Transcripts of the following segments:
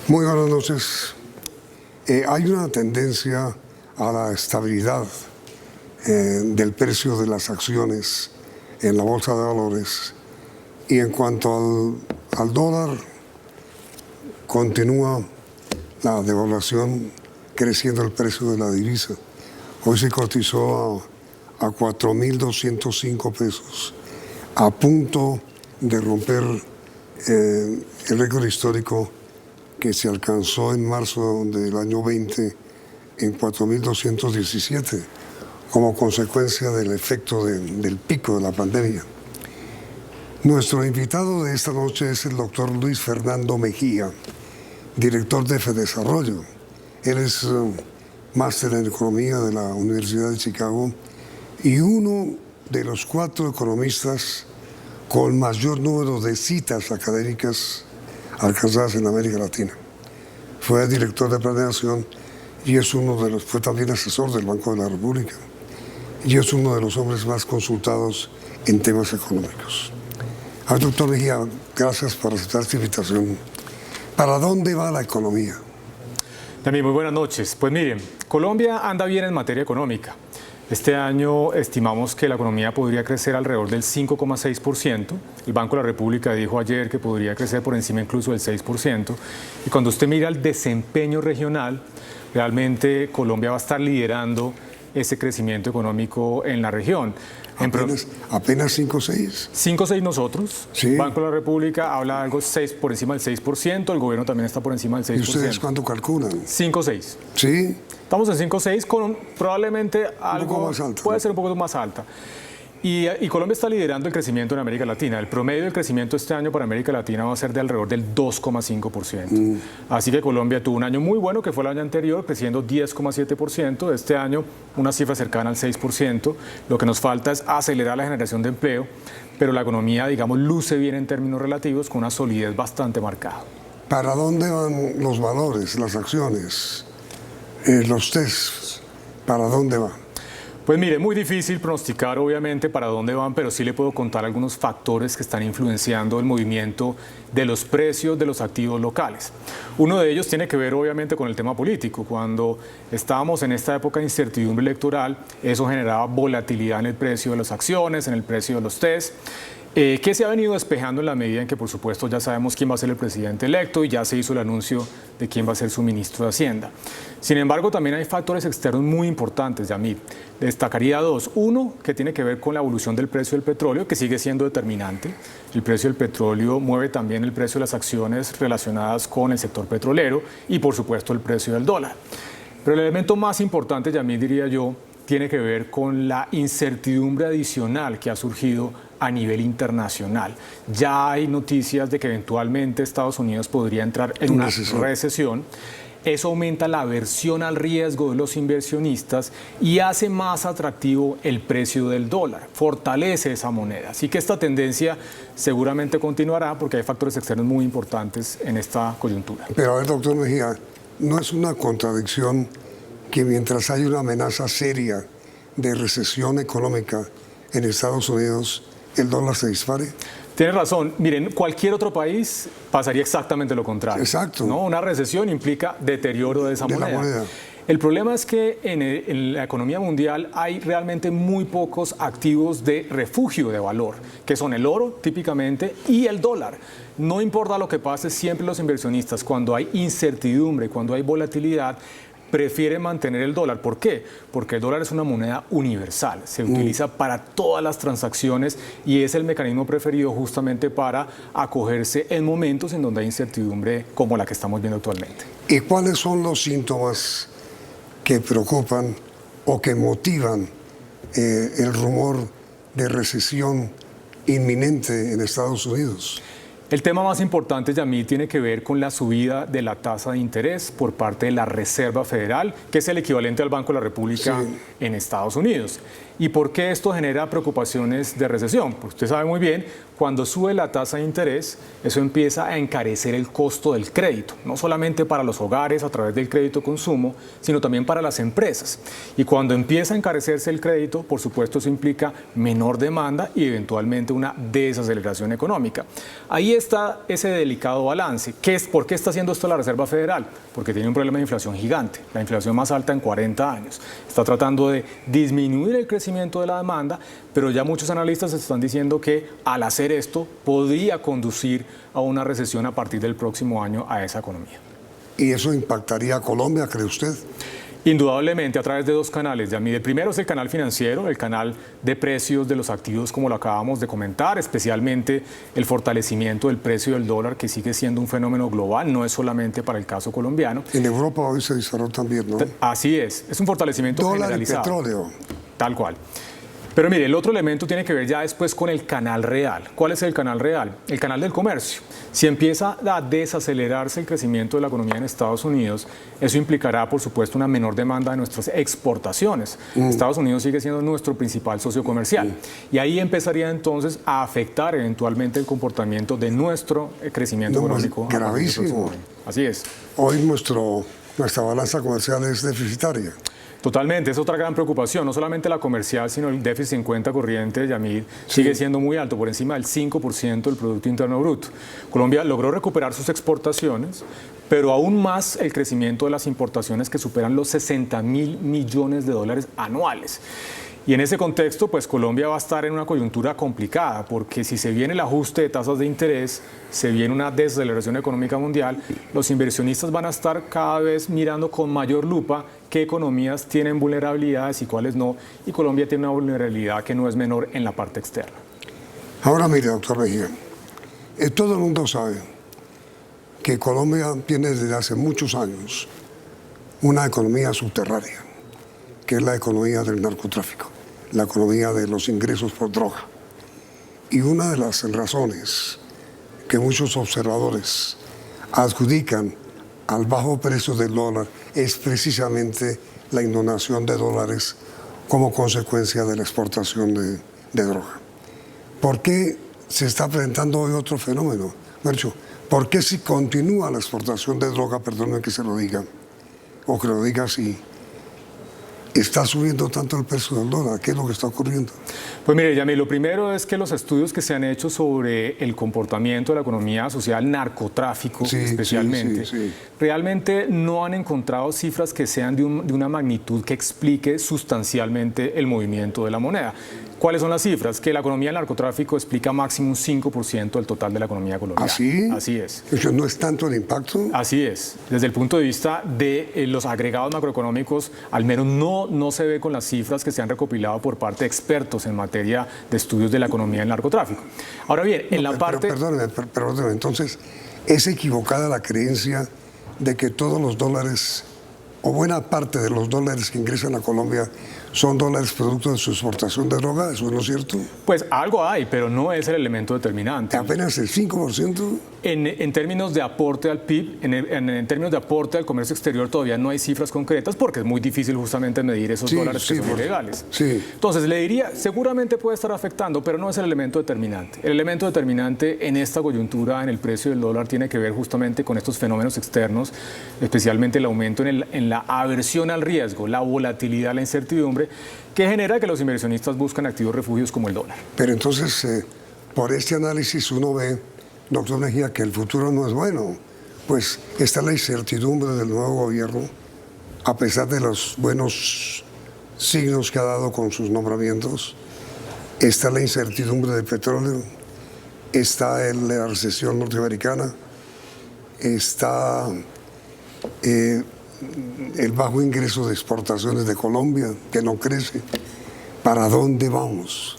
Muy buenas noches. Hay una tendencia a la estabilidad del precio de las acciones en la bolsa de valores, y en cuanto al dólar, continúa la devaluación, creciendo el precio de la divisa. Hoy se cotizó a 4.205 pesos, a punto de romper el récord histórico que se alcanzó en marzo del año 20 en 4.217, como consecuencia del efecto del pico de la pandemia. Nuestro invitado de esta noche es el doctor Luis Fernando Mejía, director de FEDesarrollo. Él es máster en Economía de la Universidad de Chicago y uno de los 4 economistas con mayor número de citas académicas alcanzadas en América Latina. Fue director de planeación y fue también asesor del Banco de la República, y es uno de los hombres más consultados en temas económicos. Doctor Mejía, gracias por aceptar esta invitación. ¿Para dónde va la economía? También muy buenas noches. Pues miren, Colombia anda bien en materia económica. Este año estimamos que la economía podría crecer alrededor del 5,6%. El Banco de la República dijo ayer que podría crecer por encima incluso del 6%. Y cuando usted mira el desempeño regional, realmente Colombia va a estar liderando ese crecimiento económico en la región. ¿Apenas 5 o 6? 5 o 6 nosotros. Sí. El Banco de la República habla de algo por encima del 6%, el gobierno también está por encima del 6%. ¿Y ustedes cuánto calculan? 5 o 6. ¿Sí? Estamos en 5 o 6 con probablemente algo... Un poco más alta. Puede ser un poco más alta. Y Colombia está liderando el crecimiento en América Latina. El promedio del crecimiento este año para América Latina va a ser de alrededor del 2,5%. Así que Colombia tuvo un año muy bueno, que fue el año anterior, creciendo 10,7%. Este año una cifra cercana al 6%. Lo que nos falta es acelerar la generación de empleo, pero la economía, digamos, luce bien en términos relativos, con una solidez bastante marcada. ¿Para dónde van los valores, las acciones, los tests? ¿Para dónde van? Pues mire, muy difícil pronosticar obviamente para dónde van, pero sí le puedo contar algunos factores que están influenciando el movimiento de los precios de los activos locales. Uno de ellos tiene que ver obviamente con el tema político. Cuando estábamos en esta época de incertidumbre electoral, eso generaba volatilidad en el precio de las acciones, en el precio de los TES. Que se ha venido despejando en la medida en que, por supuesto, ya sabemos quién va a ser el presidente electo y ya se hizo el anuncio de quién va a ser su ministro de Hacienda. Sin embargo, también hay factores externos muy importantes, Yamil. Destacaría 2. Uno, que tiene que ver con la evolución del precio del petróleo, que sigue siendo determinante. El precio del petróleo mueve también el precio de las acciones relacionadas con el sector petrolero y, por supuesto, el precio del dólar. Pero el elemento más importante, Yamil, diría yo, tiene que ver con la incertidumbre adicional que ha surgido a nivel internacional. Ya hay noticias de que eventualmente Estados Unidos podría entrar en una recesión. Eso aumenta la aversión al riesgo de los inversionistas y hace más atractivo el precio del dólar, fortalece esa moneda. Así que esta tendencia seguramente continuará porque hay factores externos muy importantes en esta coyuntura. Pero a ver, doctor Mejía, ¿no es una contradicción que mientras hay una amenaza seria de recesión económica en Estados Unidos, el dólar se dispare? Tiene razón. Miren, cualquier otro país pasaría exactamente lo contrario. Exacto. ¿No? Una recesión implica deterioro de esa moneda. El problema es que en la economía mundial hay realmente muy pocos activos de refugio de valor, que son el oro típicamente y el dólar. No importa lo que pase, siempre los inversionistas, cuando hay incertidumbre, cuando hay volatilidad, prefiere mantener el dólar. ¿Por qué? Porque el dólar es una moneda universal, se utiliza para todas las transacciones y es el mecanismo preferido justamente para acogerse en momentos en donde hay incertidumbre como la que estamos viendo actualmente. ¿Y cuáles son los síntomas que preocupan o que motivan el rumor de recesión inminente en Estados Unidos? El tema más importante, Yamil, tiene que ver con la subida de la tasa de interés por parte de la Reserva Federal, que es el equivalente al Banco de la República en Estados Unidos. ¿Y por qué esto genera preocupaciones de recesión? Pues usted sabe muy bien, cuando sube la tasa de interés, eso empieza a encarecer el costo del crédito, no solamente para los hogares a través del crédito consumo, sino también para las empresas. Y cuando empieza a encarecerse el crédito, por supuesto eso implica menor demanda y eventualmente una desaceleración económica. Ahí está ese delicado balance. ¿Por qué está haciendo esto la Reserva Federal? Porque tiene un problema de inflación gigante, la inflación más alta en 40 años. Está tratando de disminuir el crecimiento de la demanda, pero ya muchos analistas están diciendo que al hacer esto podría conducir a una recesión a partir del próximo año a esa economía. ¿Y eso impactaría a Colombia, cree usted? Indudablemente a través de dos canales, Yamid. El primero es el canal financiero, el canal de precios de los activos, como lo acabamos de comentar, especialmente el fortalecimiento del precio del dólar, que sigue siendo un fenómeno global, no es solamente para el caso colombiano. En Europa hoy se disparó también, ¿no? Así es un fortalecimiento generalizado. Dólar y petróleo. Tal cual. Pero mire, el otro elemento tiene que ver ya después con el canal real. ¿Cuál es el canal real? El canal del comercio. Si empieza a desacelerarse el crecimiento de la economía en Estados Unidos, eso implicará, por supuesto, una menor demanda de nuestras exportaciones. Estados Unidos sigue siendo nuestro principal socio comercial. Y ahí empezaría entonces a afectar eventualmente el comportamiento de nuestro crecimiento económico. Gravísimo. Así es. Hoy nuestra balanza comercial es deficitaria. Totalmente, es otra gran preocupación, no solamente la comercial, sino el déficit en cuenta corriente, Yamid, sigue siendo muy alto, por encima del 5% del Producto Interno Bruto. Colombia logró recuperar sus exportaciones, pero aún más el crecimiento de las importaciones que superan los 60.000 millones de dólares anuales. Y en ese contexto, pues Colombia va a estar en una coyuntura complicada, porque si se viene el ajuste de tasas de interés, se viene una desaceleración económica mundial, los inversionistas van a estar cada vez mirando con mayor lupa qué economías tienen vulnerabilidades y cuáles no, y Colombia tiene una vulnerabilidad que no es menor en la parte externa. Ahora mire, doctor Mejía, todo el mundo sabe que Colombia tiene desde hace muchos años una economía subterránea, que es la economía del narcotráfico, la economía de los ingresos por droga. Y una de las razones que muchos observadores adjudican al bajo precio del dólar es precisamente la inundación de dólares como consecuencia de la exportación de droga. ¿Por qué se está presentando hoy otro fenómeno? Mercho, ¿por qué si continúa la exportación de droga, perdónenme que se lo diga, o que lo diga así, está subiendo tanto el precio del dólar? ¿Qué es lo que está ocurriendo? Pues mire, Yamil, lo primero es que los estudios que se han hecho sobre el comportamiento de la economía social, narcotráfico especialmente, realmente no han encontrado cifras que sean de una magnitud que explique sustancialmente el movimiento de la moneda. ¿Cuáles son las cifras? Que la economía del narcotráfico explica máximo un 5% del total de la economía colombiana. ¿Así? Así es. ¿Eso no es tanto el impacto? Así es. Desde el punto de vista de los agregados macroeconómicos, al menos no se ve con las cifras que se han recopilado por parte de expertos en materia de estudios de la economía del narcotráfico. Ahora bien, en la parte... Perdóneme, entonces, ¿es equivocada la creencia de que todos los dólares, o buena parte de los dólares que ingresan a Colombia, son dólares producto de su exportación de droga? ¿Eso no es cierto? Pues algo hay, pero no es el elemento determinante. ¿Apenas el 5%? En términos de aporte al PIB, en términos de aporte al comercio exterior, todavía no hay cifras concretas porque es muy difícil justamente medir esos dólares que son ilegales. Entonces, le diría, seguramente puede estar afectando, pero no es el elemento determinante. El elemento determinante en esta coyuntura, en el precio del dólar, tiene que ver justamente con estos fenómenos externos, especialmente el aumento en la aversión al riesgo, la volatilidad, la incertidumbre, que genera que los inversionistas buscan activos refugios como el dólar. Pero entonces, por este análisis uno ve, doctor Mejía, que el futuro no es bueno. Pues está la incertidumbre del nuevo gobierno, a pesar de los buenos signos que ha dado con sus nombramientos. Está la incertidumbre del petróleo, está la recesión norteamericana, está el bajo ingreso de exportaciones de Colombia, que no crece. ¿Para dónde vamos?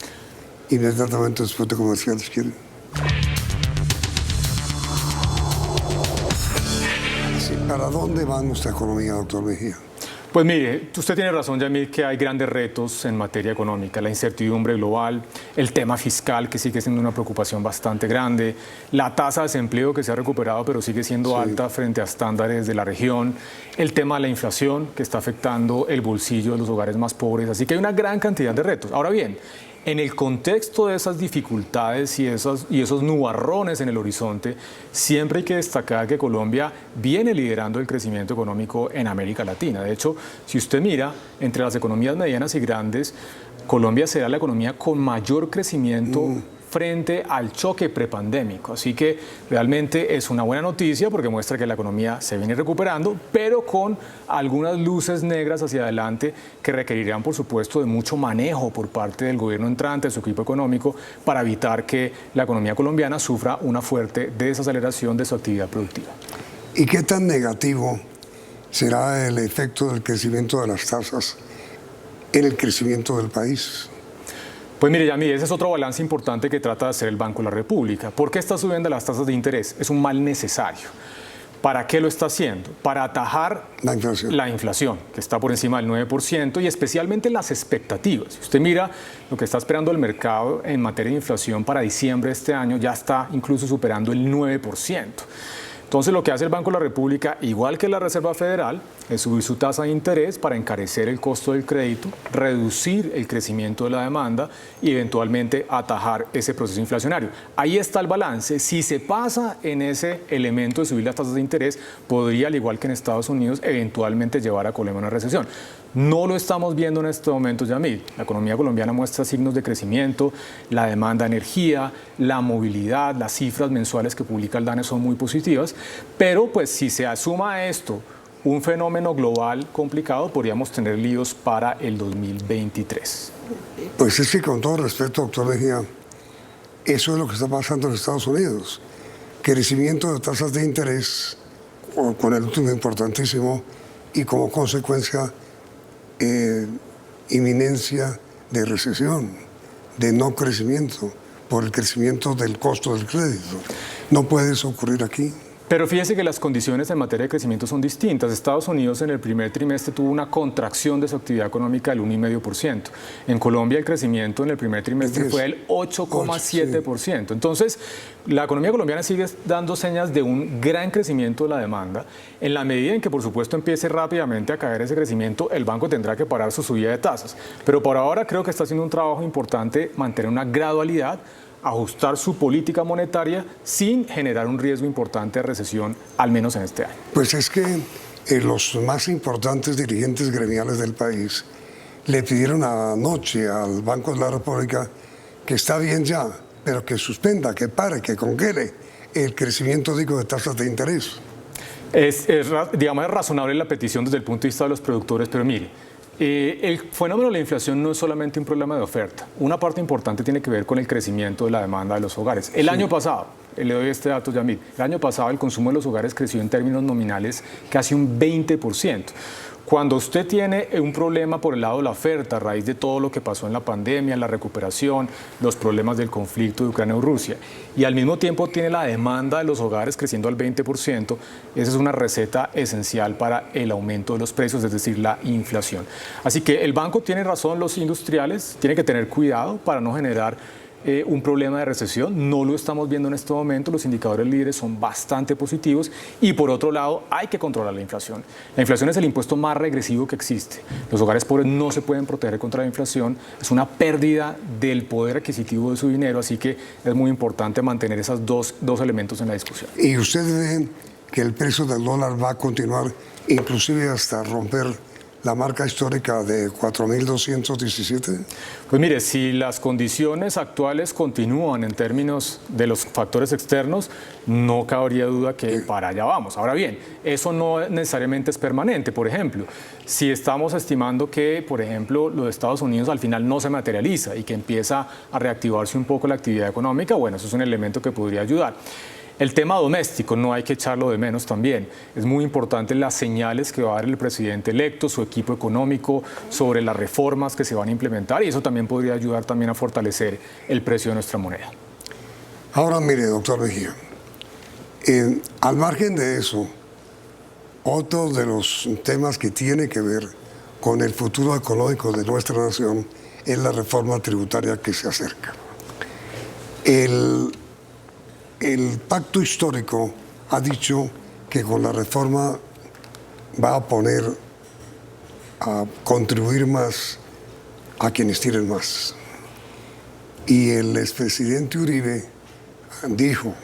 Inmediatamente después de comerciales, ¿quieren? ¿Para dónde va nuestra economía, doctor Mejía? Pues mire, usted tiene razón, Yamil, que hay grandes retos en materia económica, la incertidumbre global, el tema fiscal, que sigue siendo una preocupación bastante grande, la tasa de desempleo que se ha recuperado pero sigue siendo alta frente a estándares de la región, el tema de la inflación que está afectando el bolsillo de los hogares más pobres, así que hay una gran cantidad de retos. Ahora bien, en el contexto de esas dificultades y esos nubarrones en el horizonte, siempre hay que destacar que Colombia viene liderando el crecimiento económico en América Latina. De hecho, si usted mira, entre las economías medianas y grandes, Colombia será la economía con mayor crecimiento frente al choque prepandémico. Así que realmente es una buena noticia porque muestra que la economía se viene recuperando, pero con algunas luces negras hacia adelante que requerirán, por supuesto, de mucho manejo por parte del gobierno entrante, de su equipo económico, para evitar que la economía colombiana sufra una fuerte desaceleración de su actividad productiva. ¿Y qué tan negativo será el efecto del crecimiento de las tasas en el crecimiento del país? Pues mire, Yamil, ese es otro balance importante que trata de hacer el Banco de la República. ¿Por qué está subiendo las tasas de interés? Es un mal necesario. ¿Para qué lo está haciendo? Para atajar la inflación, que está por encima del 9%, y especialmente las expectativas. Si usted mira lo que está esperando el mercado en materia de inflación para diciembre de este año, ya está incluso superando el 9%. Entonces, lo que hace el Banco de la República, igual que la Reserva Federal, es subir su tasa de interés para encarecer el costo del crédito, reducir el crecimiento de la demanda y eventualmente atajar ese proceso inflacionario. Ahí está el balance. Si se pasa en ese elemento de subir las tasas de interés, podría, al igual que en Estados Unidos, eventualmente llevar a Colombia a una recesión. No lo estamos viendo en este momento, Yamil. La economía colombiana muestra signos de crecimiento, la demanda de energía, la movilidad, las cifras mensuales que publica el DANE son muy positivas, pero pues si se asuma a esto un fenómeno global complicado, podríamos tener líos para el 2023. Pues es que con todo respeto, doctor Mejía, eso es lo que está pasando en Estados Unidos. Crecimiento de tasas de interés, con el último importantísimo, y como consecuencia inminencia de recesión, de no crecimiento, por el crecimiento del costo del crédito. No puede eso ocurrir aquí. Pero fíjese que las condiciones en materia de crecimiento son distintas. Estados Unidos en el primer trimestre tuvo una contracción de su actividad económica del 1,5%. En Colombia el crecimiento en el primer trimestre fue del 8,7%. Entonces, la economía colombiana sigue dando señas de un gran crecimiento de la demanda. En la medida en que, por supuesto, empiece rápidamente a caer ese crecimiento, el banco tendrá que parar su subida de tasas. Pero por ahora creo que está haciendo un trabajo importante mantener una gradualidad, ajustar su política monetaria sin generar un riesgo importante de recesión, al menos en este año. Pues es que los más importantes dirigentes gremiales del país le pidieron anoche al Banco de la República que está bien ya, pero que suspenda, que pare, que congele el crecimiento, digo, de tasas de interés. Digamos, es razonable la petición desde el punto de vista de los productores, pero mire, el fenómeno de la inflación no es solamente un problema de oferta. Una parte importante tiene que ver con el crecimiento de la demanda de los hogares. El año pasado, le doy este dato, Yamil, el año pasado el consumo de los hogares creció en términos nominales casi un 20%. Cuando usted tiene un problema por el lado de la oferta a raíz de todo lo que pasó en la pandemia, la recuperación, los problemas del conflicto de Ucrania y Rusia, y al mismo tiempo tiene la demanda de los hogares creciendo al 20%, esa es una receta esencial para el aumento de los precios, es decir, la inflación. Así que el banco tiene razón, los industriales tienen que tener cuidado para no generar un problema de recesión. No lo estamos viendo en este momento, los indicadores líderes son bastante positivos y por otro lado hay que controlar la inflación. La inflación es el impuesto más regresivo que existe. Los hogares pobres no se pueden proteger contra la inflación, es una pérdida del poder adquisitivo de su dinero, así que es muy importante mantener esos dos elementos en la discusión. ¿Y usted ve que el precio del dólar va a continuar inclusive hasta romper la marca histórica de 4.217? Pues mire, si las condiciones actuales continúan en términos de los factores externos, no cabría duda que para allá vamos. Ahora bien, eso no necesariamente es permanente. Por ejemplo, si estamos estimando que, por ejemplo, lo de Estados Unidos al final no se materializa y que empieza a reactivarse un poco la actividad económica, bueno, eso es un elemento que podría ayudar. El tema doméstico no hay que echarlo de menos también. Es muy importante las señales que va a dar el presidente electo, su equipo económico, sobre las reformas que se van a implementar y eso también podría ayudar también a fortalecer el precio de nuestra moneda. Ahora mire, doctor Mejía, al margen de eso, otro de los temas que tiene que ver con el futuro económico de nuestra nación es la reforma tributaria que se acerca. El pacto histórico ha dicho que con la reforma va a poner a contribuir más a quienes tienen más. Y el expresidente Uribe dijo,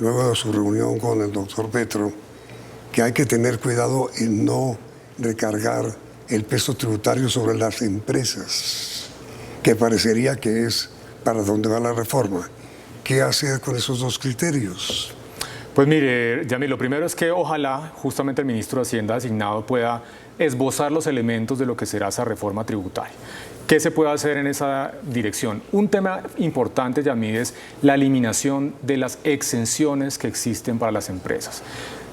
luego de su reunión con el doctor Petro, que hay que tener cuidado en no recargar el peso tributario sobre las empresas, que parecería que es para donde va la reforma. ¿Qué hacer con esos dos criterios? Pues mire, Yamil, lo primero es que ojalá justamente el ministro de Hacienda designado pueda esbozar los elementos de lo que será esa reforma tributaria. ¿Qué se puede hacer en esa dirección? Un tema importante, Yamil, es la eliminación de las exenciones que existen para las empresas.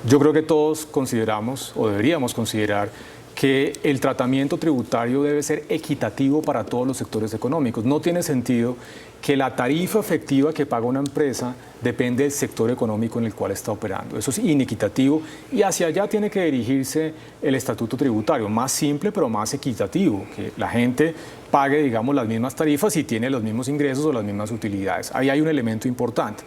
Yo creo que todos consideramos, o deberíamos considerar, que el tratamiento tributario debe ser equitativo para todos los sectores económicos. No tiene sentido que la tarifa efectiva que paga una empresa depende del sector económico en el cual está operando. Eso es inequitativo y hacia allá tiene que dirigirse el estatuto tributario, más simple pero más equitativo, que la gente pague, digamos, las mismas tarifas y tiene los mismos ingresos o las mismas utilidades. Ahí hay un elemento importante.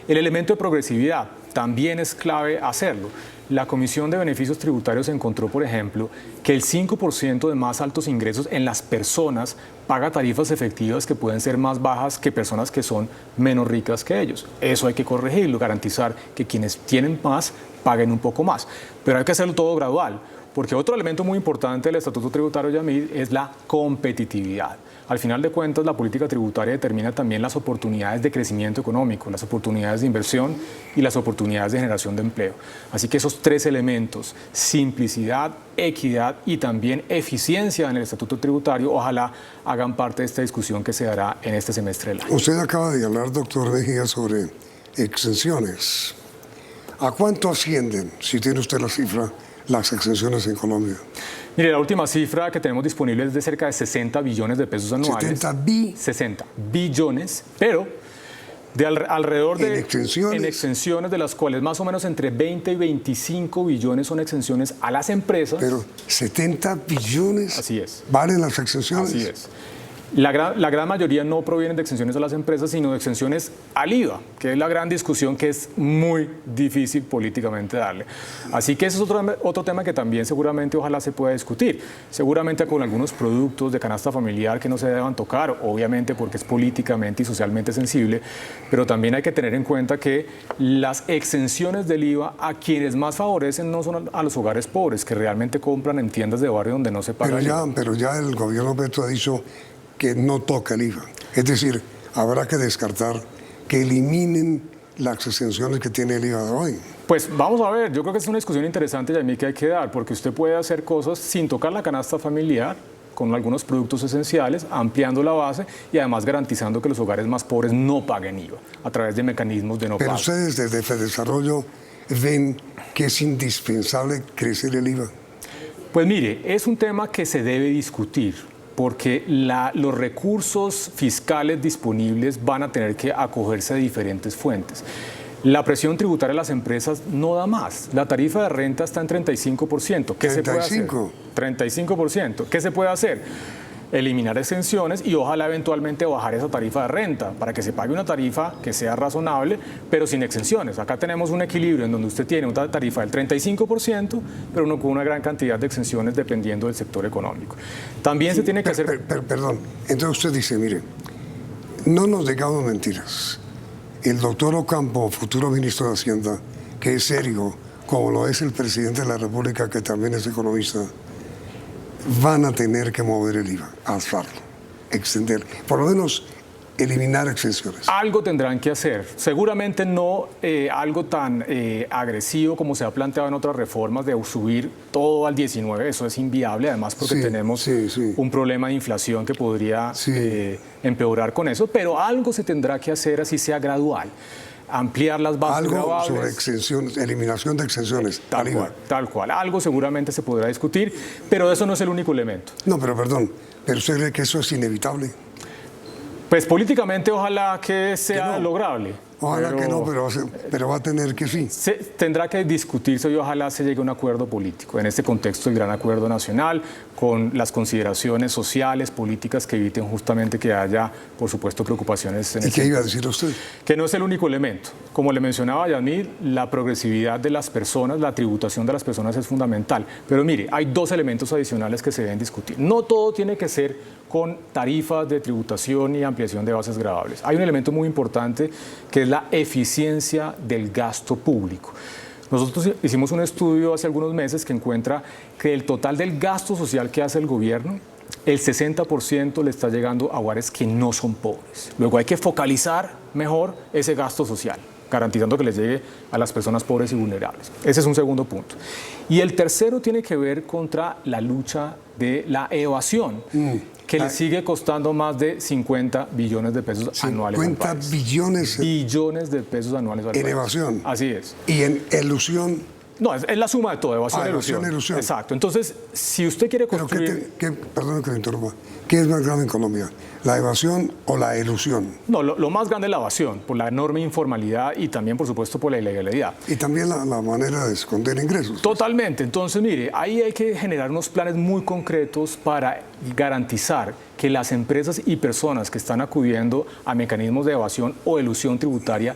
El elemento de progresividad también es clave hacerlo. La Comisión de Beneficios Tributarios encontró, por ejemplo, que el 5% de más altos ingresos en las personas paga tarifas efectivas que pueden ser más bajas que personas que son menos ricas que ellos. Eso hay que corregirlo, garantizar que quienes tienen más paguen un poco más. Pero hay que hacerlo todo gradual, porque otro elemento muy importante del Estatuto Tributario, Yamil, es la competitividad. Al final de cuentas, la política tributaria determina también las oportunidades de crecimiento económico, las oportunidades de inversión y las oportunidades de generación de empleo. Así que esos tres elementos, simplicidad, equidad y también eficiencia en el estatuto tributario, ojalá hagan parte de esta discusión que se dará en este semestre del año. Usted acaba de hablar, doctor Mejía, sobre exenciones. ¿A cuánto ascienden, si tiene usted la cifra, las exenciones en Colombia? Mire, la última cifra que tenemos disponible es de cerca de 60 billones de pesos anuales. 60 billones, pero de alrededor de... ¿En exenciones, de las cuales más o menos entre 20 y 25 billones son exenciones a las empresas. Pero 70 billones. Así es. ¿Valen las exenciones? Así es. La gran mayoría no provienen de exenciones a las empresas, sino de exenciones al IVA, que es la gran discusión que es muy difícil políticamente darle. Así que ese es otro tema que también seguramente ojalá se pueda discutir. Seguramente con algunos productos de canasta familiar que no se deban tocar, obviamente porque es políticamente y socialmente sensible, pero también hay que tener en cuenta que las exenciones del IVA a quienes más favorecen no son a los hogares pobres, que realmente compran en tiendas de barrio donde no se paga IVA. Pero ya el gobierno Petro ha dicho que no toca el IVA. Es decir, habrá que descartar que eliminen las exenciones que tiene el IVA de hoy. Pues vamos a ver, yo creo que es una discusión interesante, Yamil, que hay que dar, porque usted puede hacer cosas sin tocar la canasta familiar, con algunos productos esenciales, ampliando la base y además garantizando que los hogares más pobres no paguen IVA a través de mecanismos de no pago. Pero ustedes desde Fedesarrollo ven que es indispensable crecer el IVA. Pues mire, es un tema que se debe discutir, porque los recursos fiscales disponibles van a tener que acogerse a diferentes fuentes. La presión tributaria de las empresas no da más. La tarifa de renta está en 35%. ¿Qué se puede hacer? 35%. ¿Qué se puede hacer? Eliminar exenciones y ojalá eventualmente bajar esa tarifa de renta para que se pague una tarifa que sea razonable, pero sin exenciones. Acá tenemos un equilibrio en donde usted tiene una tarifa del 35%, pero uno con una gran cantidad de exenciones dependiendo del sector económico. También se tiene que hacer... Perdón, entonces usted dice, mire, no nos digamos mentiras. El doctor Ocampo, futuro ministro de Hacienda, que es serio, como lo es el presidente de la República, que también es economista, van a tener que mover el IVA, alzarlo, extender, por lo menos eliminar exenciones. Algo tendrán que hacer, seguramente no algo tan agresivo como se ha planteado en otras reformas de subir todo al 19, eso es inviable, además porque tenemos un problema de inflación que podría empeorar con eso, pero algo se tendrá que hacer así sea gradual. Ampliar las bases algo sobre exenciones, eliminación de exenciones. Tal cual. Algo seguramente se podrá discutir, pero eso no es el único elemento. No, pero perdón, ¿pero usted cree que eso es inevitable? Pues políticamente ojalá que sea lograble. Ojalá que no, pero va a tener que sí. Tendrá que discutirse y ojalá se llegue a un acuerdo político en este contexto del gran acuerdo nacional, con las consideraciones sociales, políticas que eviten justamente que haya, por supuesto, preocupaciones. ¿Y qué iba a decir usted? Que no es el único elemento. Como le mencionaba Yamil, la progresividad de las personas, la tributación de las personas es fundamental. Pero mire, hay dos elementos adicionales que se deben discutir. No todo tiene que ser con tarifas de tributación y ampliación de bases gravables. Hay un elemento muy importante que es la eficiencia del gasto público. Nosotros hicimos un estudio hace algunos meses que encuentra que el total del gasto social que hace el gobierno, el 60% le está llegando a hogares que no son pobres. Luego hay que focalizar mejor ese gasto social, garantizando que les llegue a las personas pobres y vulnerables. Ese es un segundo punto. Y el tercero tiene que ver contra la lucha de la evasión, que le sigue costando más de 50 billones de pesos anuales. 50 billones de pesos anuales al país. En evasión. Así es. Y en elusión. No, es la suma de todo, evasión y elusión. Elusión. Exacto. Entonces, si usted quiere construir... Perdón que me interrumpa. ¿Qué es más grave en Colombia? ¿La evasión o la elusión? No, lo más grande es la evasión, por la enorme informalidad y también, por supuesto, por la ilegalidad. Y también la manera de esconder ingresos. Totalmente. Entonces, mire, ahí hay que generar unos planes muy concretos para garantizar que las empresas y personas que están acudiendo a mecanismos de evasión o elusión tributaria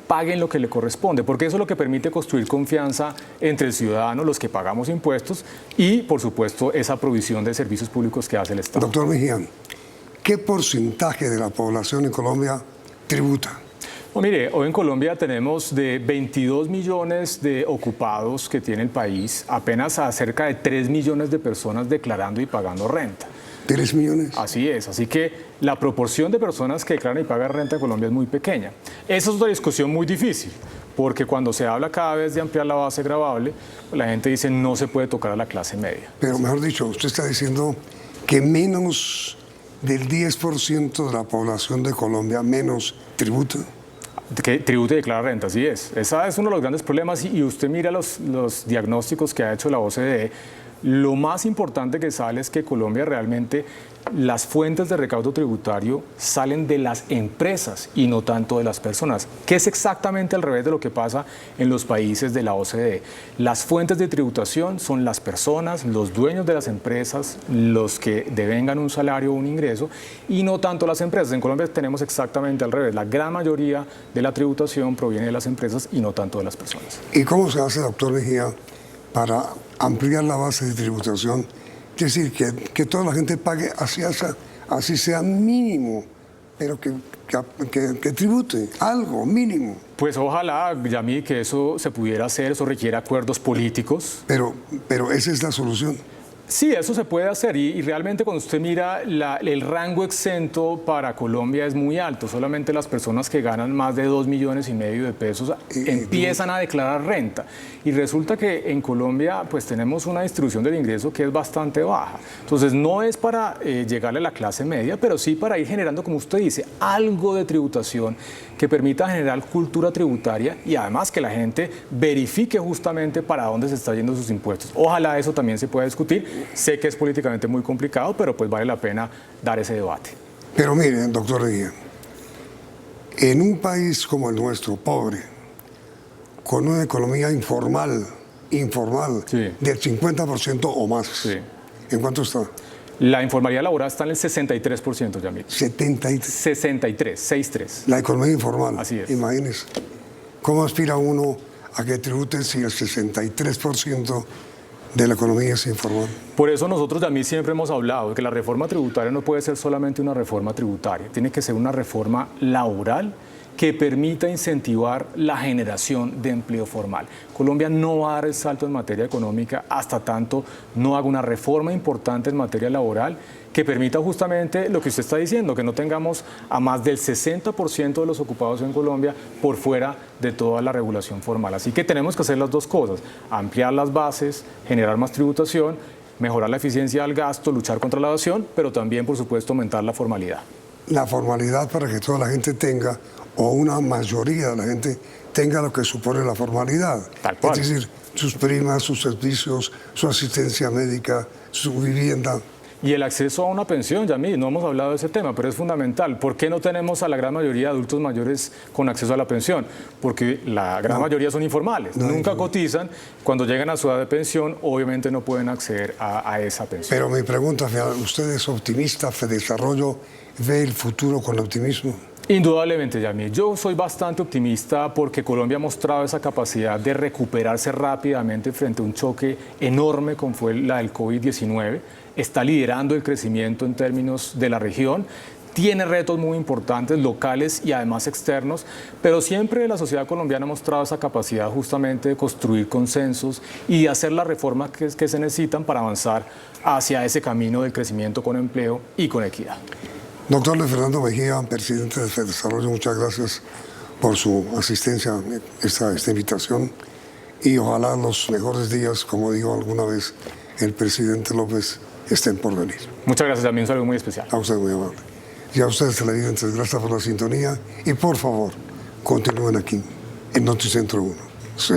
paguen lo que le corresponde, porque eso es lo que permite construir confianza entre el ciudadano, los que pagamos impuestos y, por supuesto, esa provisión de servicios públicos que hace el Estado. Doctor Mejía, ¿qué porcentaje de la población en Colombia tributa? Bueno, mire, hoy en Colombia tenemos de 22 millones de ocupados que tiene el país, apenas a cerca de 3 millones de personas declarando y pagando renta. ¿3 millones? Así es, así que la proporción de personas que declaran y pagan renta en Colombia es muy pequeña. Esa es una discusión muy difícil, porque cuando se habla cada vez de ampliar la base gravable, la gente dice no se puede tocar a la clase media. Pero mejor dicho, usted está diciendo que menos del 10% de la población de Colombia menos tributa. Que tributa y declara renta, así es. Ese es uno de los grandes problemas y usted mira los diagnósticos que ha hecho la OCDE. Lo más importante que sale es que Colombia realmente, las fuentes de recaudo tributario salen de las empresas y no tanto de las personas, que es exactamente al revés de lo que pasa en los países de la OCDE. Las fuentes de tributación son las personas, los dueños de las empresas, los que devengan un salario o un ingreso, y no tanto las empresas. En Colombia tenemos exactamente al revés. La gran mayoría de la tributación proviene de las empresas y no tanto de las personas. ¿Y cómo se hace, doctor Mejía, para ampliar la base de tributación? Es decir, que toda la gente pague así sea mínimo, pero que tribute algo mínimo. Pues ojalá, Yamil, que eso se pudiera hacer, eso requiere acuerdos políticos. Pero esa es la solución. Sí, eso se puede hacer y realmente cuando usted mira el rango exento para Colombia es muy alto. Solamente las personas que ganan más de 2,5 millones de pesos empiezan a declarar renta. Y resulta que en Colombia pues tenemos una distribución del ingreso que es bastante baja. Entonces no es para llegarle a la clase media, pero sí para ir generando, como usted dice, algo de tributación que permita generar cultura tributaria y además que la gente verifique justamente para dónde se están yendo sus impuestos. Ojalá eso también se pueda discutir. Sé que es políticamente muy complicado, pero pues vale la pena dar ese debate. Pero mire, doctor Mejía, en un país como el nuestro, pobre, con una economía informal sí, del 50% o más, sí. ¿En cuánto está? La informalidad laboral está en el 63%, Yamil. 63. La economía informal. Así es. Imagínese. ¿Cómo aspira uno a que tribute si el 63% de la economía es informal? Por eso nosotros también siempre hemos hablado de que la reforma tributaria no puede ser solamente una reforma tributaria, tiene que ser una reforma laboral que permita incentivar la generación de empleo formal. Colombia no va a dar el salto en materia económica hasta tanto no haga una reforma importante en materia laboral que permita justamente lo que usted está diciendo, que no tengamos a más del 60% de los ocupados en Colombia por fuera de toda la regulación formal. Así que tenemos que hacer las dos cosas, ampliar las bases, generar más tributación, mejorar la eficiencia del gasto, luchar contra la evasión, pero también, por supuesto, aumentar la formalidad. La formalidad para que toda la gente tenga, o una mayoría de la gente tenga lo que supone la formalidad. Tal cual. Es decir, sus primas, sus servicios, su asistencia médica, su vivienda. Y el acceso a una pensión, Yamil, no hemos hablado de ese tema, pero es fundamental. ¿Por qué no tenemos a la gran mayoría de adultos mayores con acceso a la pensión? Porque la gran mayoría son informales, nunca cotizan. Cuando llegan a su edad de pensión, obviamente no pueden acceder a esa pensión. Pero mi pregunta, ¿usted es optimista, Fedesarrollo, ve el futuro con optimismo? Indudablemente, Yamil. Yo soy bastante optimista porque Colombia ha mostrado esa capacidad de recuperarse rápidamente frente a un choque enorme como fue la del COVID-19. Está liderando el crecimiento en términos de la región. Tiene retos muy importantes, locales y además externos, pero siempre la sociedad colombiana ha mostrado esa capacidad justamente de construir consensos y de hacer las reformas que se necesitan para avanzar hacia ese camino del crecimiento con empleo y con equidad. Doctor Luis Fernando Mejía, presidente de Fedesarrollo, muchas gracias por su asistencia a esta invitación y ojalá los mejores días, como dijo alguna vez el presidente López, estén por venir. Muchas gracias, también un saludo muy especial. A usted muy amable. Y a ustedes, televidentes, gracias por la sintonía y por favor, continúen aquí en Noticentro 1. Sí.